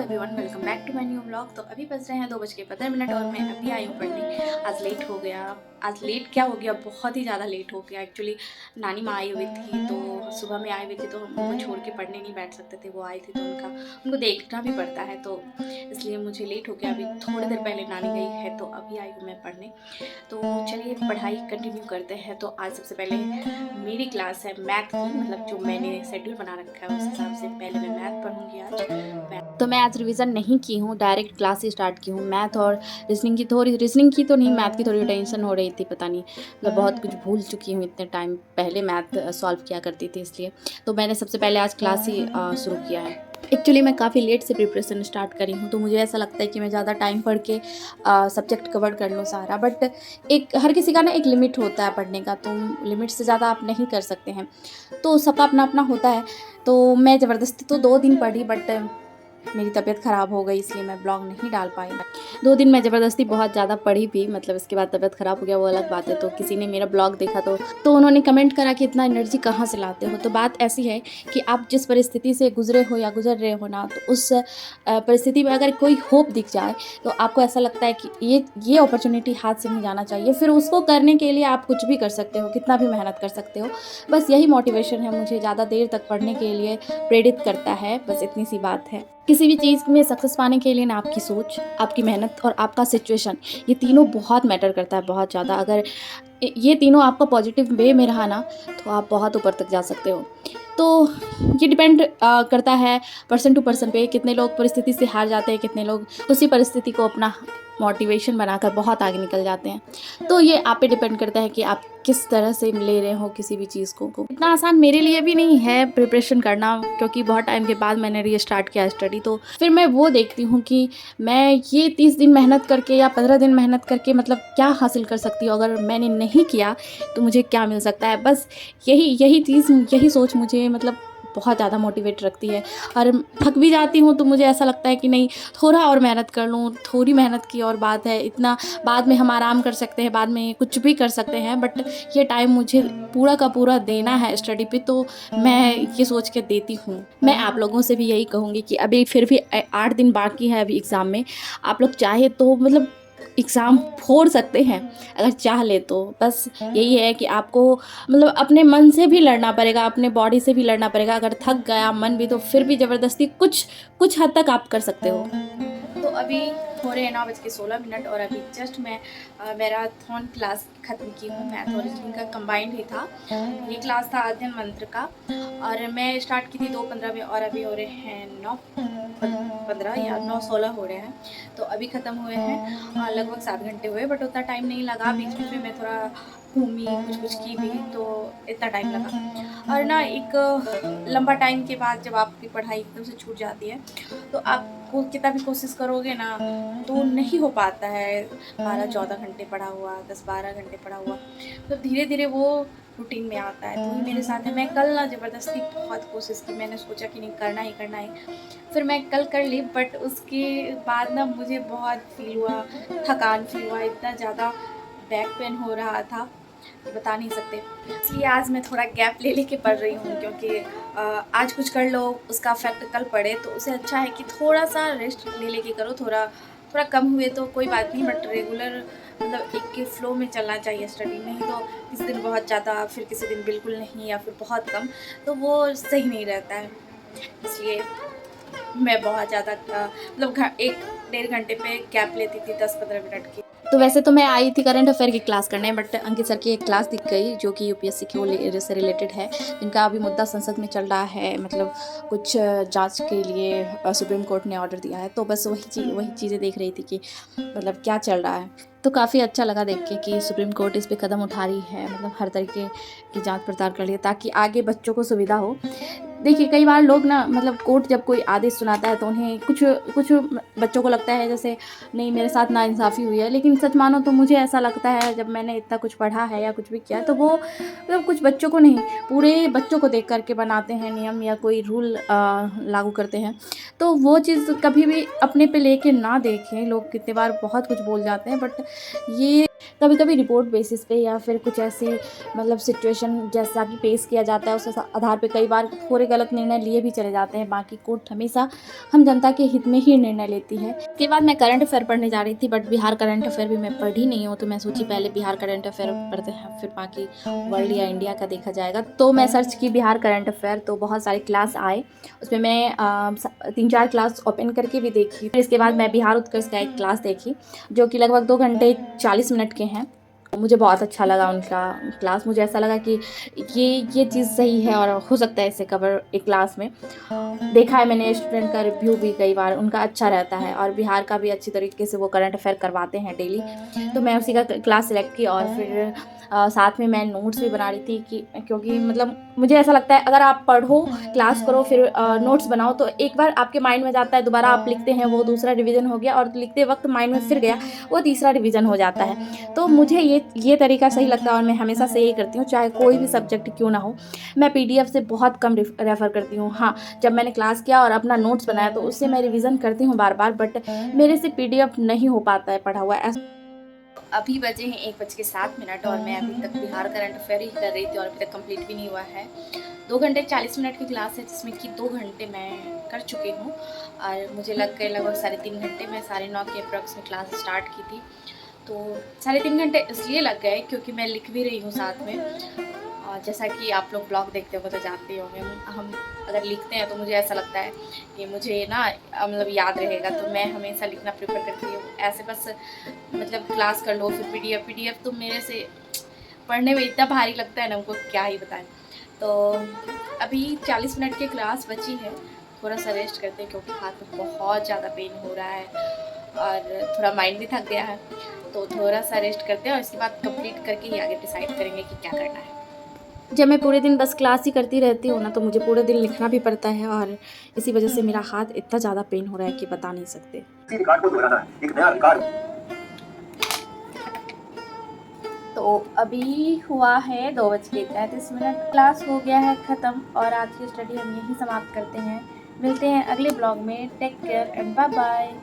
Everyone, welcome back to my new vlog. तो अभी बज रहे हैं 2:15 और मैं अभी आई हूँ पढ़ने। आज लेट हो गया। आज लेट क्या हो गया, बहुत ही ज़्यादा लेट हो गया। एक्चुअली नानी माँ आई हुई थी, तो सुबह में आई हुई थी, तो उनको छोड़ के पढ़ने नहीं बैठ सकते थे। वो आई थी तो उनको देखना भी पड़ता है, तो इसलिए मुझे लेट हो गया। अभी थोड़ी देर पहले नानी गई है, तो अभी आई हूँ मैं पढ़ने। तो चलिए पढ़ाई कंटिन्यू करते हैं। तो आज सबसे पहले मेरी क्लास है मैथ की, मतलब जो मैंने शेड्यूल बना रखा है उस हिसाब से पहले मैं मैथ पढ़ूंगी आज। तो मैं आज रिवीजन नहीं की हूँ, डायरेक्ट क्लास ही स्टार्ट की हूँ। मैथ और रीजनिंग की तो नहीं, मैथ की थोड़ी टेंशन हो रही थी, पता नहीं मतलब बहुत कुछ भूल चुकी हूँ। इतने टाइम पहले मैथ सॉल्व किया करती थी, इसलिए तो मैंने सबसे पहले आज क्लास ही शुरू किया है। एक्चुअली मैं काफ़ी लेट से प्रिपरेशन स्टार्ट करी हूँ, तो मुझे ऐसा लगता है कि मैं ज़्यादा टाइम पढ़ के सब्जेक्ट कवर कर लूँ सारा। बट एक हर किसी का ना एक लिमिट होता है पढ़ने का, तो लिमिट से ज़्यादा आप नहीं कर सकते हैं, तो सबका अपना अपना होता है। तो मैं ज़बरदस्ती तो 2 दिन पढ़ी, बट मेरी तबीयत ख़राब हो गई, इसलिए मैं ब्लॉग नहीं डाल पाई। 2 दिन मैं ज़बरदस्ती बहुत ज़्यादा पढ़ी भी, मतलब इसके बाद तबीयत ख़राब हो गया, वो अलग बात है। तो किसी ने मेरा ब्लॉग देखा तो उन्होंने कमेंट करा कि इतना एनर्जी कहाँ से लाते हो। तो बात ऐसी है कि आप जिस परिस्थिति से गुजरे हो या गुजर रहे हो ना, तो उस परिस्थिति में अगर कोई होप दिख जाए, तो आपको ऐसा लगता है कि ये अपॉर्चुनिटी हाथ से नहीं जाना चाहिए। फिर उसको करने के लिए आप कुछ भी कर सकते हो, कितना भी मेहनत कर सकते हो। बस यही मोटिवेशन है, मुझे ज़्यादा देर तक पढ़ने के लिए प्रेरित करता है। बस इतनी सी बात है। किसी भी चीज़ में सक्सेस पाने के लिए ना आपकी सोच, आपकी मेहनत और आपका सिचुएशन, ये तीनों बहुत मैटर करता है, बहुत ज़्यादा। अगर ये तीनों आपका पॉजिटिव वे में रहा ना, तो आप बहुत ऊपर तक जा सकते हो। तो ये डिपेंड करता है पर्सन टू पर्सन पे। कितने लोग परिस्थिति से हार जाते हैं, कितने लोग उसी परिस्थिति को अपना मोटिवेशन बनाकर बहुत आगे निकल जाते हैं। तो ये आप पे डिपेंड करता है कि आप किस तरह से ले रहे हो किसी भी चीज़ को। इतना आसान मेरे लिए भी नहीं है प्रिपरेशन करना, क्योंकि बहुत टाइम के बाद मैंने रीस्टार्ट किया स्टडी। तो फिर मैं वो देखती हूँ कि मैं ये 30 दिन मेहनत करके या 15 दिन मेहनत करके मतलब क्या हासिल कर सकती हूँ। अगर मैंने नहीं किया तो मुझे क्या मिल सकता है। बस यही सोच मुझे मतलब बहुत ज़्यादा मोटिवेट रखती है। और थक भी जाती हूँ तो मुझे ऐसा लगता है कि नहीं, थोड़ा और मेहनत कर लूँ। थोड़ी मेहनत की और बात है, इतना बाद में हम आराम कर सकते हैं, बाद में कुछ भी कर सकते हैं, बट ये टाइम मुझे पूरा का पूरा देना है स्टडी पे, तो मैं ये सोच के देती हूँ। मैं आप लोगों से भी यही कहूँगी कि अभी फिर भी 8 दिन बाकी है अभी एग्ज़ाम में। आप लोग चाहे तो मतलब एग्ज़ाम फोड़ सकते हैं, अगर चाह ले तो। बस यही है कि आपको मतलब अपने मन से भी लड़ना पड़ेगा, अपने बॉडी से भी लड़ना पड़ेगा। अगर थक गया मन भी, तो फिर भी ज़बरदस्ती कुछ हद तक आप कर सकते हो। तो अभी हो रहे हैं 9:16 और अभी जस्ट मैं मैराथन क्लास ख़त्म की हूँ। मैथ और रीजनिंग का कंबाइंड ही था। ये क्लास था अध्ययन मंत्र का, और मैं स्टार्ट की थी 2:15 में, और अभी हो रहे हैं 9:15 या 9:16 हो रहे हैं। तो अभी ख़त्म हुए हैं, लगभग 7 घंटे हुए, बट उतना टाइम नहीं लगा। बीच बीच में मैं थोड़ा घूमी, कुछ की भी, तो इतना टाइम लगा। और ना एक लंबा टाइम के बाद जब आपकी पढ़ाई एकदम से छूट जाती है, तो आपको कितना भी कोशिश करोगे ना, तो नहीं हो पाता है। 12-14 घंटे पढ़ा हुआ, 10-12 घंटे पढ़ा हुआ, तो धीरे धीरे वो रूटीन में आता है। तो वही मेरे साथ है। मैं कल ना ज़बरदस्ती बहुत कोशिश की, मैंने सोचा कि नहीं, करना ही। फिर मैं कल कर ली, बट उसके बाद ना मुझे बहुत फील हुआ, थकान फील हुआ, इतना ज़्यादा बैक पेन हो रहा था कि बता नहीं सकते। इसलिए आज मैं थोड़ा गैप ले के पढ़ रही हूँ, क्योंकि आज कुछ कर लो, उसका इफेक्ट कल पड़े, तो उससे अच्छा है कि थोड़ा सा रेस्ट ले के करो। थोड़ा कम हुए तो कोई बात नहीं, बट रेगुलर मतलब एक के फ्लो में चलना चाहिए स्टडी। नहीं तो किसी दिन बहुत ज़्यादा, फिर किसी दिन बिल्कुल नहीं, या फिर बहुत कम, तो वो सही नहीं रहता है। इसलिए मैं बहुत ज़्यादा मतलब 1-1.5 घंटे पे गैप लेती थी, 10-15 मिनट की। तो वैसे तो मैं आई थी करंट अफेयर की क्लास करने, बट अंकित सर की एक क्लास दिख गई जो कि यूपीएससी के से रिलेटेड है, जिनका अभी मुद्दा संसद में चल रहा है। मतलब कुछ जांच के लिए सुप्रीम कोर्ट ने ऑर्डर दिया है, तो बस वही चीज़ें देख रही थी कि मतलब क्या चल रहा है। तो काफ़ी अच्छा लगा देख के कि सुप्रीम कोर्ट इस पे कदम उठा रही है, मतलब हर तरीके की जांच पड़ताल कर रही है, ताकि आगे बच्चों को सुविधा हो। देखिए कई बार लोग ना मतलब कोर्ट जब कोई आदेश सुनाता है, तो उन्हें कुछ बच्चों को लगता है जैसे नहीं, मेरे साथ नाइंसाफ़ी हुई है। लेकिन सच मानो तो मुझे ऐसा लगता है, जब मैंने इतना कुछ पढ़ा है या कुछ भी किया, तो वो मतलब कुछ बच्चों को नहीं, पूरे बच्चों को देख करके बनाते हैं नियम या कोई रूल लागू करते हैं। तो वो चीज़ कभी भी अपने पे लेके ना देखें। लोग कितने बार बहुत कुछ बोल जाते हैं, बट ये कभी कभी रिपोर्ट बेसिस पे या फिर कुछ ऐसी मतलब सिचुएशन जैसा कि पेश किया जाता है उस आधार पे कई बार थोड़े गलत निर्णय लिए भी चले जाते हैं। बाकी कोर्ट हमेशा हम जनता के हित में ही निर्णय लेती है। उसके बाद मैं करंट अफेयर पढ़ने जा रही थी, बट बिहार करंट अफेयर भी मैं पढ़ी नहीं हूँ, तो मैं सोची पहले बिहार करंट अफेयर पढ़ते हैं फिर बाकी वर्ल्ड या इंडिया का देखा जाएगा। तो मैं सर्च की बिहार करंट अफेयर, तो बहुत सारे क्लास आए। उसमें मैं 3-4 क्लास ओपन करके भी देखी। फिर इसके बाद मैं बिहार उत्कर्ष का एक क्लास देखी जो कि लगभग 2 घंटे 40 मिनट के हैं। मुझे बहुत अच्छा लगा उनका क्लास। मुझे ऐसा लगा कि ये चीज़ सही है और हो सकता है इसे कवर एक क्लास में। देखा है मैंने, स्टूडेंट का रिव्यू भी कई बार उनका अच्छा रहता है और बिहार का भी अच्छी तरीके से वो करंट अफेयर करवाते हैं डेली। तो मैं उसी का क्लास सेलेक्ट की और फिर साथ में मैं नोट्स भी बना रही थी कि क्योंकि मतलब मुझे ऐसा लगता है अगर आप पढ़ो, क्लास करो, फिर नोट्स बनाओ तो एक बार आपके माइंड में जाता है, दोबारा आप लिखते हैं, वो दूसरा रिवीजन हो गया, और लिखते वक्त माइंड में फिर गया, वो तीसरा रिवीजन हो जाता है। तो मुझे ये तरीका सही लगता है और मैं हमेशा से यही करती हूँ, चाहे कोई भी सब्जेक्ट क्यों ना हो। मैं पीडीएफ से बहुत कम रेफ़र करती हूँ। हाँ, जब मैंने क्लास किया और अपना नोट्स बनाया तो उससे मैं रिवीजन करती हूँ बार-बार, बट मेरे से पीडीएफ नहीं हो पाता है पढ़ा हुआ। अभी बजे हैं 1:07 और मैं अभी तक बिहार करंट अफेयर ही कर रही थी और अभी तक कंप्लीट भी नहीं हुआ है। 2 घंटे 40 मिनट की क्लास है जिसमें कि 2 घंटे मैं कर चुकी हूँ और मुझे लग गए लगभग 3.5 घंटे। मैं 9:30 के अप्रॉक्स में क्लास स्टार्ट की थी, तो 3.5 घंटे इसलिए लग गए क्योंकि मैं लिख भी रही हूँ साथ में। और जैसा कि आप लोग ब्लॉग देखते हो तो जानते होंगे, हम अगर लिखते हैं तो मुझे ऐसा लगता है कि मुझे ना मतलब याद रहेगा, तो मैं हमेशा लिखना प्रेफर करती हूँ। ऐसे बस मतलब क्लास कर लो फिर पीडीएफ तो मेरे से पढ़ने में इतना भारी लगता है ना, उनको क्या ही बताएं। तो अभी 40 मिनट की क्लास बची है, थोड़ा सा रेस्ट करते हैं क्योंकि हाथ में बहुत ज़्यादा पेन हो रहा है और थोड़ा माइंड भी थक गया है। तो थोड़ा सा रेस्ट करते हैं और इसके बाद कंप्लीट करके ही आगे डिसाइड करेंगे कि क्या करना है। जब मैं पूरे दिन बस क्लास ही करती रहती हूँ ना, तो मुझे पूरे दिन लिखना भी पड़ता है और इसी वजह से मेरा हाथ इतना ज़्यादा पेन हो रहा है कि बता नहीं सकते। रिकॉर्ड को दोहराना है, एक नया रिकॉर्ड। तो अभी हुआ है 2:33, क्लास हो गया है ख़त्म और आज की स्टडी हम यहीं समाप्त करते हैं। मिलते हैं अगले ब्लॉग में। Take care and bye bye.